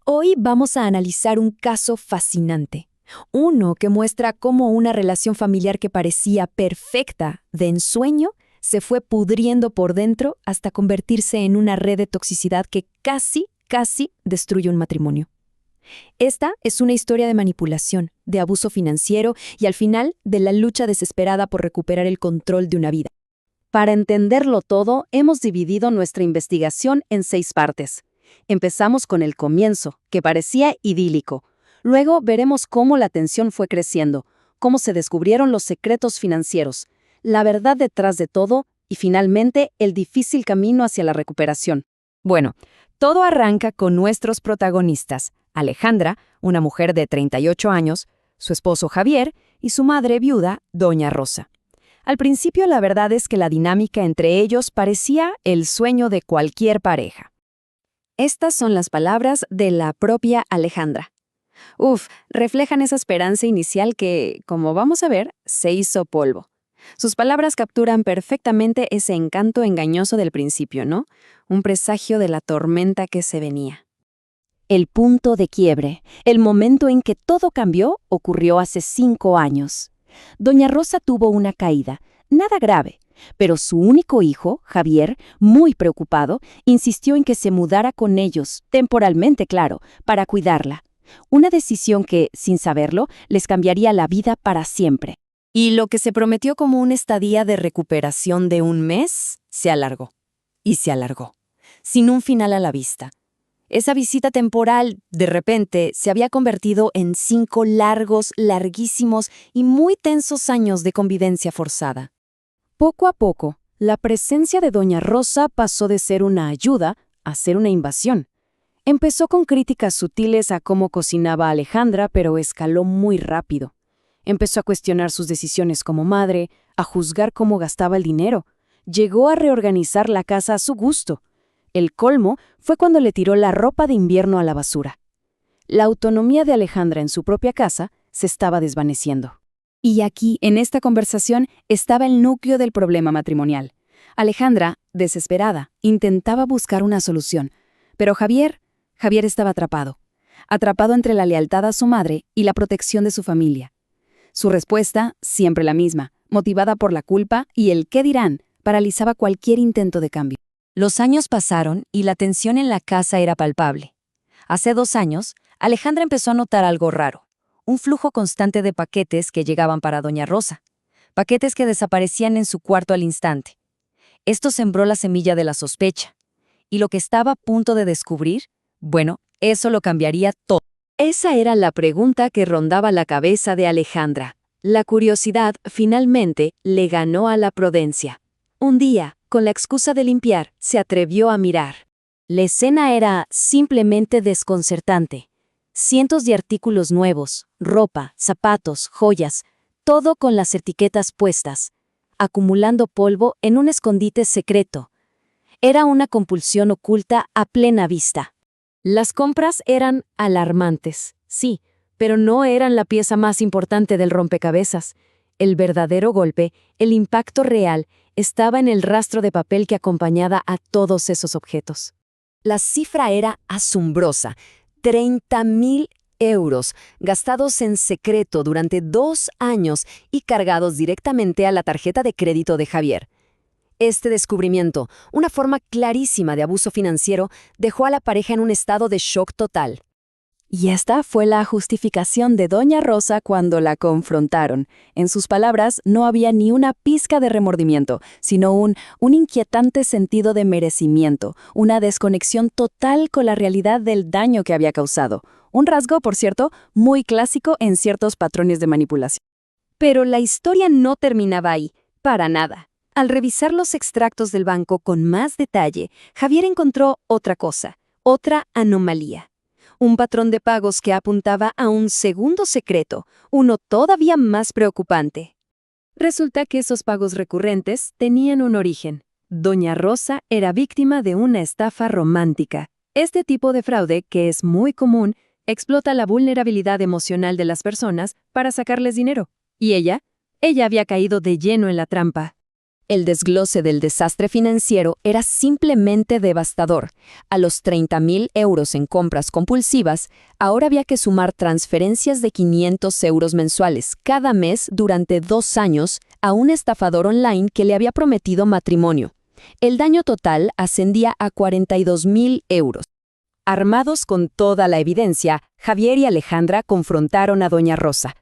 Hoy vamos a analizar un caso fascinante. Uno que muestra cómo una relación familiar que parecía perfecta, de ensueño, se fue pudriendo por dentro hasta convertirse en una red de toxicidad que casi destruye un matrimonio. Esta es una historia de manipulación, de abuso financiero y al final de la lucha desesperada por recuperar el control de una vida. Para entenderlo todo, hemos dividido nuestra investigación en 6 partes. Empezamos con el comienzo, que parecía idílico. Luego veremos cómo la tensión fue creciendo, cómo se descubrieron los secretos financieros, la verdad detrás de todo y finalmente el difícil camino hacia la recuperación. Bueno, todo arranca con nuestros protagonistas, Alejandra, una mujer de 38 años, su esposo Javier y su madre viuda, Doña Rosa. Al principio la verdad es que la dinámica entre ellos parecía el sueño de cualquier pareja. Estas son las palabras de la propia Alejandra. Reflejan esa esperanza inicial que, como vamos a ver, se hizo polvo. Sus palabras capturan perfectamente ese encanto engañoso del principio, ¿no? Un presagio de la tormenta que se venía. El punto de quiebre, el momento en que todo cambió, ocurrió hace 5 años. Doña Rosa tuvo una caída, nada grave, pero su único hijo, Javier, muy preocupado, insistió en que se mudara con ellos, temporalmente claro, para cuidarla. Una decisión que, sin saberlo, les cambiaría la vida para siempre. Y lo que se prometió como una estadía de recuperación de 1 mes, se alargó. Y se alargó, sin un final a la vista. Esa visita temporal, de repente, se había convertido en 5 larguísimos y muy tensos años de convivencia forzada. Poco a poco, la presencia de Doña Rosa pasó de ser una ayuda a ser una invasión. Empezó con críticas sutiles a cómo cocinaba Alejandra, pero escaló muy rápido. Empezó a cuestionar sus decisiones como madre, a juzgar cómo gastaba el dinero. Llegó a reorganizar la casa a su gusto. El colmo fue cuando le tiró la ropa de invierno a la basura. La autonomía de Alejandra en su propia casa se estaba desvaneciendo. Y aquí, en esta conversación, estaba el núcleo del problema matrimonial. Alejandra, desesperada, intentaba buscar una solución. Pero Javier estaba atrapado entre la lealtad a su madre y la protección de su familia. Su respuesta, siempre la misma, motivada por la culpa y el qué dirán, paralizaba cualquier intento de cambio. Los años pasaron y la tensión en la casa era palpable. Hace 2 años, Alejandra empezó a notar algo raro. Un flujo constante de paquetes que llegaban para Doña Rosa. Paquetes que desaparecían en su cuarto al instante. Esto sembró la semilla de la sospecha. Y lo que estaba a punto de descubrir, bueno, eso lo cambiaría todo. Esa era la pregunta que rondaba la cabeza de Alejandra. La curiosidad, finalmente, le ganó a la prudencia. Un día, con la excusa de limpiar, se atrevió a mirar. La escena era simplemente desconcertante. Cientos de artículos nuevos, ropa, zapatos, joyas, todo con las etiquetas puestas, acumulando polvo en un escondite secreto. Era una compulsión oculta a plena vista. Las compras eran alarmantes, sí, pero no eran la pieza más importante del rompecabezas. El verdadero golpe, el impacto real, estaba en el rastro de papel que acompañaba a todos esos objetos. La cifra era asombrosa, 30.000 euros, gastados en secreto durante 2 años y cargados directamente a la tarjeta de crédito de Javier. Este descubrimiento, una forma clarísima de abuso financiero, dejó a la pareja en un estado de shock total. Y esta fue la justificación de Doña Rosa cuando la confrontaron. En sus palabras, no había ni una pizca de remordimiento, sino un inquietante sentido de merecimiento, una desconexión total con la realidad del daño que había causado. Un rasgo, por cierto, muy clásico en ciertos patrones de manipulación. Pero la historia no terminaba ahí, para nada. Al revisar los extractos del banco con más detalle, Javier encontró otra cosa, otra anomalía. Un patrón de pagos que apuntaba a un segundo secreto, uno todavía más preocupante. Resulta que esos pagos recurrentes tenían un origen. Doña Rosa era víctima de una estafa romántica. Este tipo de fraude, que es muy común, explota la vulnerabilidad emocional de las personas para sacarles dinero. Y ella había caído de lleno en la trampa. El desglose del desastre financiero era simplemente devastador. A los 30.000 euros en compras compulsivas, ahora había que sumar transferencias de 500 euros mensuales cada mes durante 2 años a un estafador online que le había prometido matrimonio. El daño total ascendía a 42.000 euros. Armados con toda la evidencia, Javier y Alejandra confrontaron a doña Rosa.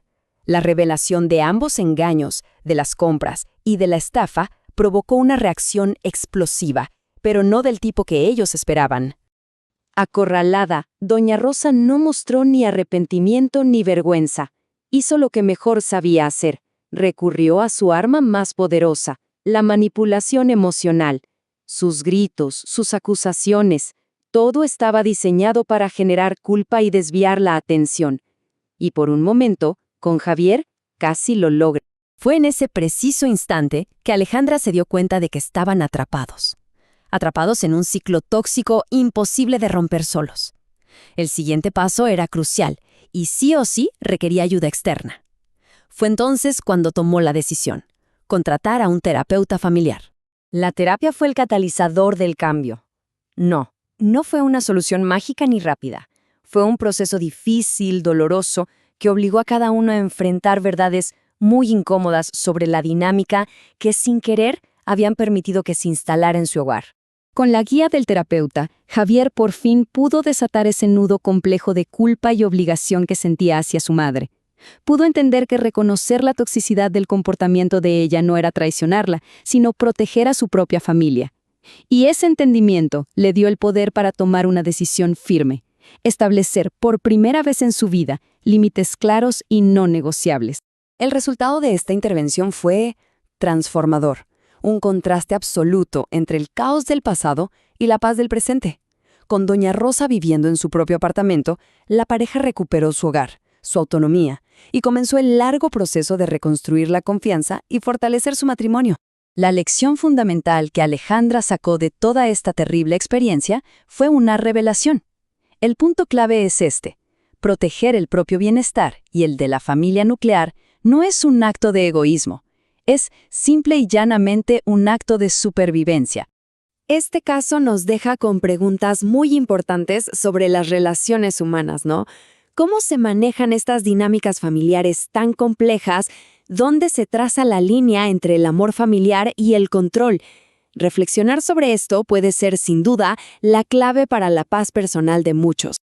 La revelación de ambos engaños, de las compras y de la estafa, provocó una reacción explosiva, pero no del tipo que ellos esperaban. Acorralada, doña Rosa no mostró ni arrepentimiento ni vergüenza. Hizo lo que mejor sabía hacer. Recurrió a su arma más poderosa, la manipulación emocional. Sus gritos, sus acusaciones, todo estaba diseñado para generar culpa y desviar la atención. Y por un momento, con Javier, casi lo logra. Fue en ese preciso instante que Alejandra se dio cuenta de que estaban atrapados. Atrapados en un ciclo tóxico imposible de romper solos. El siguiente paso era crucial y sí o sí requería ayuda externa. Fue entonces cuando tomó la decisión: contratar a un terapeuta familiar. La terapia fue el catalizador del cambio. No fue una solución mágica ni rápida. Fue un proceso difícil, doloroso, que obligó a cada uno a enfrentar verdades muy incómodas sobre la dinámica que sin querer habían permitido que se instalara en su hogar. Con la guía del terapeuta, Javier por fin pudo desatar ese nudo complejo de culpa y obligación que sentía hacia su madre. Pudo entender que reconocer la toxicidad del comportamiento de ella no era traicionarla, sino proteger a su propia familia. Y ese entendimiento le dio el poder para tomar una decisión firme: establecer por primera vez en su vida límites claros y no negociables. El resultado de esta intervención fue transformador, un contraste absoluto entre el caos del pasado y la paz del presente. Con doña Rosa viviendo en su propio apartamento, la pareja recuperó su hogar, su autonomía, y comenzó el largo proceso de reconstruir la confianza y fortalecer su matrimonio. La lección fundamental que Alejandra sacó de toda esta terrible experiencia fue una revelación. El punto clave es este: proteger el propio bienestar y el de la familia nuclear no es un acto de egoísmo, es simple y llanamente un acto de supervivencia. Este caso nos deja con preguntas muy importantes sobre las relaciones humanas, ¿no? ¿Cómo se manejan estas dinámicas familiares tan complejas? ¿Dónde se traza la línea entre el amor familiar y el control? Reflexionar sobre esto puede ser, sin duda, la clave para la paz personal de muchos.